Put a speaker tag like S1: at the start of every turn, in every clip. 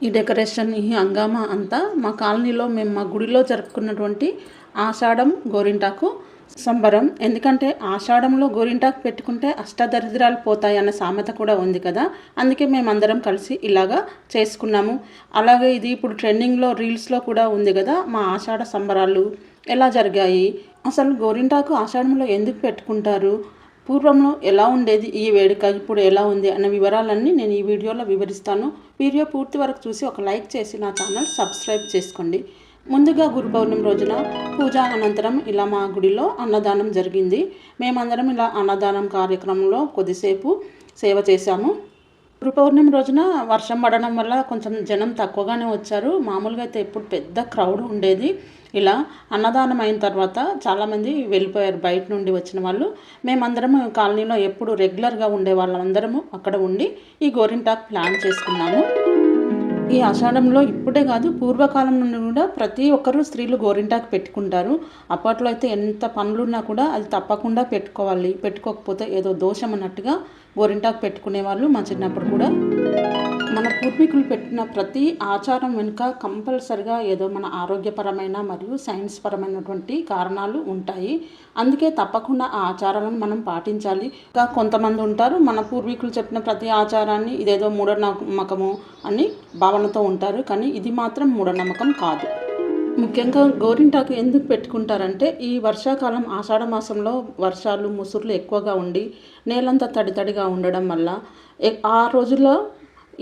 S1: ఈ డెకరేషన్, ఈ హంగామా అంతా మా కాలనీలో మేము మా గుడిలో జరుపుకున్నటువంటి ఆషాఢం గోరింటాకు సంబరం. ఎందుకంటే ఆషాఢంలో గోరింటాకు పెట్టుకుంటే అష్టదరిద్రాలు పోతాయి అన్న సామెత కూడా ఉంది కదా. అందుకే మేమందరం కలిసి ఇలాగా చేసుకున్నాము. అలాగే ఇది ఇప్పుడు ట్రెండింగ్లో రీల్స్లో కూడా ఉంది కదా. మా ఆషాఢ సంబరాలు ఎలా జరిగాయి, అసలు గోరింటాకు ఆషాఢంలో ఎందుకు పెట్టుకుంటారు, పూర్వంలో ఎలా ఉండేది ఈ వేడుక, ఇప్పుడు ఎలా ఉంది అన్న వివరాలన్నీ నేను ఈ వీడియోలో వివరిస్తాను. వీడియో పూర్తి వరకు చూసి ఒక లైక్ చేసి నా ఛానల్ సబ్స్క్రైబ్ చేసుకోండి. ముందుగా గురు పౌర్ణమి రోజున పూజ అనంతరం ఇలా మా గుడిలో అన్నదానం జరిగింది. మేమందరం ఇలా అన్నదానం కార్యక్రమంలో కొద్దిసేపు సేవ చేశాము. గురు పౌర్ణమి రోజున వర్షం పడడం వల్ల కొంచెం జనం తక్కువగానే వచ్చారు. మామూలుగా అయితే ఎప్పుడు పెద్ద క్రౌడ్ ఉండేది. ఇలా అన్నదానం అయిన తర్వాత చాలామంది వెళ్ళిపోయారు బయట నుండి వచ్చిన వాళ్ళు. మేమందరం కాలనీలో ఎప్పుడు రెగ్యులర్గా ఉండే వాళ్ళందరము అక్కడ ఉండి ఈ గోరింటాకు ప్లాన్ చేసుకున్నాము. ఈ ఆషాఢంలో ఇప్పుడే కాదు, పూర్వకాలం నుండి కూడా ప్రతి ఒక్కరూ స్త్రీలు గోరింటాకు పెట్టుకుంటారు. అప్పట్లో అయితే ఎంత పనులున్నా కూడా అది తప్పకుండా పెట్టుకోవాలి, పెట్టుకోకపోతే ఏదో దోషం అన్నట్టుగా గోరింటాకు పెట్టుకునేవాళ్ళు మా చిన్నప్పుడు కూడా. మన పూర్వీకులు పెట్టిన ప్రతి ఆచారం వెనుక కంపల్సరిగా ఏదో మన ఆరోగ్యపరమైన మరియు సైన్స్ పరమైనటువంటి కారణాలు ఉంటాయి. అందుకే తప్పకుండా ఆ ఆచారాలను మనం పాటించాలి. ఇంకా కొంతమంది ఉంటారు మన పూర్వీకులు చెప్పిన ప్రతి ఆచారాన్ని ఇదేదో మూఢనమ్మకము అని భావనతో ఉంటారు. కానీ ఇది మాత్రం మూఢనమ్మకం కాదు. ముఖ్యంగా గోరింటాకు ఎందుకు పెట్టుకుంటారంటే ఈ వర్షాకాలం ఆషాఢ మాసంలో వర్షాలు ముసురులు ఎక్కువగా ఉండి నేలంతా తడితడిగా ఉండడం వల్ల ఆ రోజుల్లో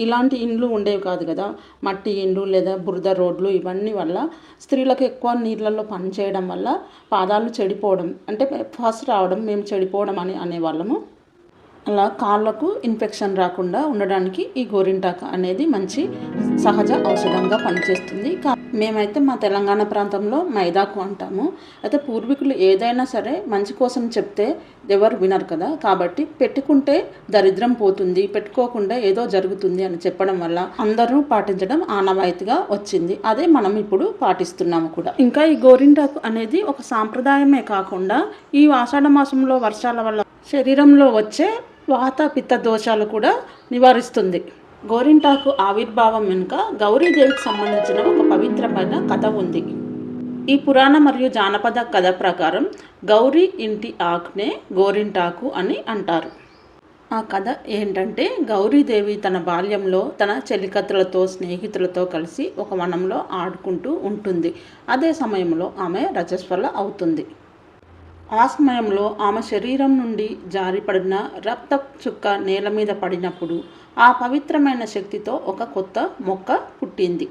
S1: ఇలాంటి ఇండ్లు ఉండేవి కాదు కదా. మట్టి ఇండ్లు లేదా బురద రోడ్లు ఇవన్నీ వల్ల స్త్రీలకు ఎక్కువ నీళ్ళల్లో పని చేయడం వల్ల పాదాలు చెడిపోవడం, అంటే ఫస్ట్ రావడం, మేము చెడిపోవడం అని అనేవాళ్ళము. అలా కాళ్ళకు ఇన్ఫెక్షన్ రాకుండా ఉండడానికి ఈ గోరింటాకు అనేది మంచి సహజ ఔషధంగా పనిచేస్తుంది. మేమైతే మా తెలంగాణ ప్రాంతంలో మైదాకు అంటాము. అయితే పూర్వీకులు ఏదైనా సరే మంచి కోసం చెప్తే ఎవరు వినరు కదా. కాబట్టి పెట్టుకుంటే దరిద్రం పోతుంది, పెట్టుకోకుండా ఏదో జరుగుతుంది అని చెప్పడం వల్ల అందరూ పాటించడం ఆనవాయితీగా వచ్చింది. అదే మనం ఇప్పుడు పాటిస్తున్నాము కూడా. ఇంకా ఈ గోరింటాకు అనేది ఒక సాంప్రదాయమే కాకుండా ఈ ఆషాఢ మాసంలో వర్షాల వల్ల శరీరంలో వచ్చే వాత పిత్త దోషాలు కూడా నివారిస్తుంది. గోరింటాకు ఆవిర్భావం వెనుక గౌరీదేవికి సంబంధించిన ఒక పవిత్రమైన కథ ఉంది. ఈ పురాణ మరియు జానపద కథ ప్రకారం గౌరీ ఇంటి ఆకునే గోరింటాకు అని అంటారు. ఆ కథ ఏంటంటే గౌరీదేవి తన బాల్యంలో తన చెలికత్తలతో స్నేహితులతో కలిసి ఒక వనంలో ఆడుకుంటూ ఉంటుంది. అదే సమయంలో ఆమె రజస్వల అవుతుంది. ఆ సమయంలో ఆమె శరీరం నుండి జారిపడిన రక్త చుక్క నేల మీద పడినప్పుడు ఆ పవిత్రమైన శక్తితో ఒక కొత్త మొక్క పుట్టింది.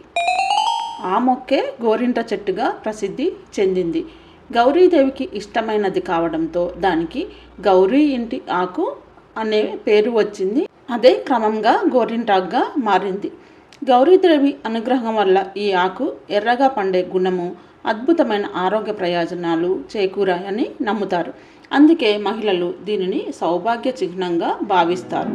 S1: ఆ మొక్కే గోరింట చెట్టుగా ప్రసిద్ధి చెందింది. గౌరీదేవికి ఇష్టమైనది కావడంతో దానికి గౌరీ ఇంటి ఆకు అనే పేరు వచ్చింది. అదే క్రమంగా గోరింటాకుగా మారింది. గౌరీదేవి అనుగ్రహం వల్ల ఈ ఆకు ఎర్రగా పండే గుణము, అద్భుతమైన ఆరోగ్య ప్రయోజనాలు చేకూరాయని నమ్ముతారు. అందుకే మహిళలు దీనిని సౌభాగ్య చిహ్నంగా భావిస్తారు.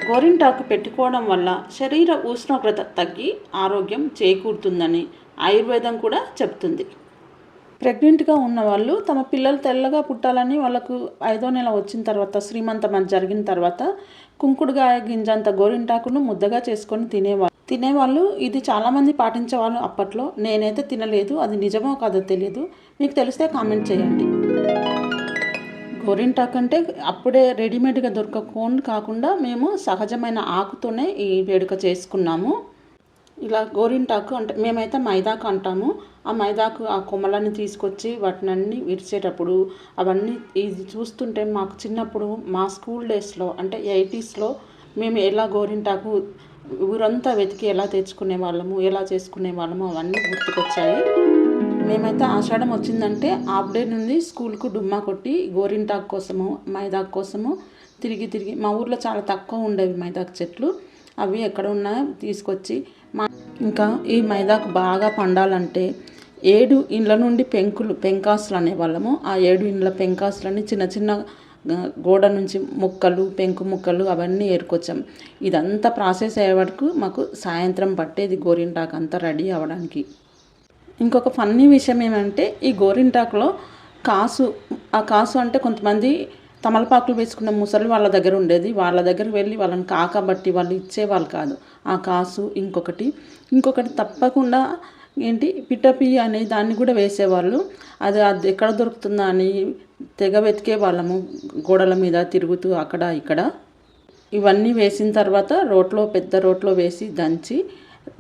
S1: గోరింటాకు పెట్టుకోవడం వల్ల శరీర ఉష్ణోగ్రత తగ్గి ఆరోగ్యం చేకూరుతుందని ఆయుర్వేదం కూడా చెప్తుంది. ప్రెగ్నెంట్గా ఉన్నవాళ్ళు తమ పిల్లలు తెల్లగా పుట్టాలని వాళ్ళకు 5వ నెల వచ్చిన తర్వాత శ్రీమంతం జరిగిన తర్వాత కుంకుడుగాయ గింజంత గోరింటాకును ముద్దగా చేసుకొని తినేవాళ్ళు. ఇది చాలామంది పాటించేవాళ్ళు అప్పట్లో. నేనైతే తినలేదు, అది నిజమో కాదో తెలియదు. మీకు తెలిస్తే కామెంట్ చేయండి. గోరింటాకు అంటే అప్పుడే రెడీమేడ్గా దొరక కోన్ కాకుండా మేము సహజమైన ఆకుతోనే ఈ వేడుక చేసుకున్నాము. ఇలా గోరింటాకు అంటే మేమైతే మైదాకు అంటాము. ఆ మైదాకు ఆ కొమ్మలన్నీ తీసుకొచ్చి వాటినన్నీ విరిచేటప్పుడు అవన్నీ ఇది చూస్తుంటే మాకు చిన్నప్పుడు మా స్కూల్ డేస్లో అంటే 80sలో మేము ఎలా గోరింటాకు ఊరంతా వెతికి ఎలా తెచ్చుకునే వాళ్ళము, ఎలా చేసుకునే వాళ్ళము అవన్నీ గుర్తుకొచ్చాయి. మేమైతే ఆషాఢం వచ్చిందంటే హాఫ్ డే నుండి స్కూల్కు డుమ్మా కొట్టి గోరింటాకు కోసము మైదాకు కోసము తిరిగి మా ఊర్లో చాలా తక్కువ ఉండేవి మైదాకు చెట్లు. అవి ఎక్కడ ఉన్నాయో తీసుకొచ్చి ఇంకా ఈ మైదాకు బాగా పండాలంటే 7 ఇండ్ల నుండి పెంకాసులు అనేవాళ్ళము. ఆ 7 ఇండ్ల పెంకాసులని చిన్న చిన్న గోడ నుంచి పెంకు ముక్కలు అవన్నీ ఏరుకొచ్చాం. ఇదంతా ప్రాసెస్ అయ్యే వరకు మాకు సాయంత్రం పట్టేది గోరింటాకు అంతా రెడీ అవ్వడానికి. ఇంకొక ఫన్నీ విషయం ఏమంటే ఈ గోరింటాకులో ఆ కాసు అంటే కొంతమంది తమలపాకులు వేసుకున్న ముసలి వాళ్ళ దగ్గర ఉండేది. వాళ్ళ దగ్గరికి వెళ్ళి వాళ్ళని కాకబట్టి వాళ్ళు ఇచ్చేవాళ్ళు కాదు. ఆ కాసు ఇంకొకటి తప్పకుండా ఏంటి పిట్టపి అనే దాన్ని కూడా వేసేవాళ్ళు. అది ఎక్కడ దొరుకుతుందా అని తెగ వెతికే వాళ్ళము, గోడల మీద తిరుగుతూ అక్కడ ఇక్కడ. ఇవన్నీ వేసిన తర్వాత పెద్ద రోట్లో వేసి దంచి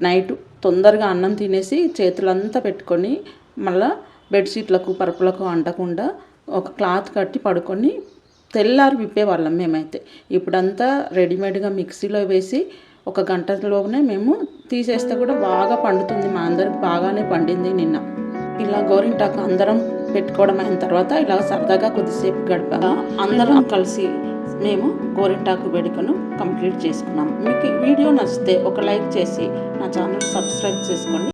S1: నైటు తొందరగా అన్నం తినేసి చేతులంతా పెట్టుకొని మళ్ళీ బెడ్షీట్లకు పరుపులకు అంటకుండా ఒక క్లాత్ కట్టి పడుకొని తెల్లారి విప్పేవాళ్ళం మేమైతే. ఇప్పుడంతా రెడీమేడ్గా మిక్సీలో వేసి ఒక గంటలోనే మేము తీసేస్తే కూడా బాగా పండుతుంది. మా అందరికి బాగానే పండింది నిన్న. ఇలా గోరింటాకు అందరం పెట్టుకోవడం అయిన తర్వాత ఇలా సరదాగా కొద్దిసేపు గడిపాక అందరం కలిసి మేము గోరింటాకు వేడుకను కంప్లీట్ చేసుకున్నాం. మీకు వీడియో నచ్చితే ఒక లైక్ చేసి నా ఛానల్ సబ్స్క్రైబ్ చేసుకోండి.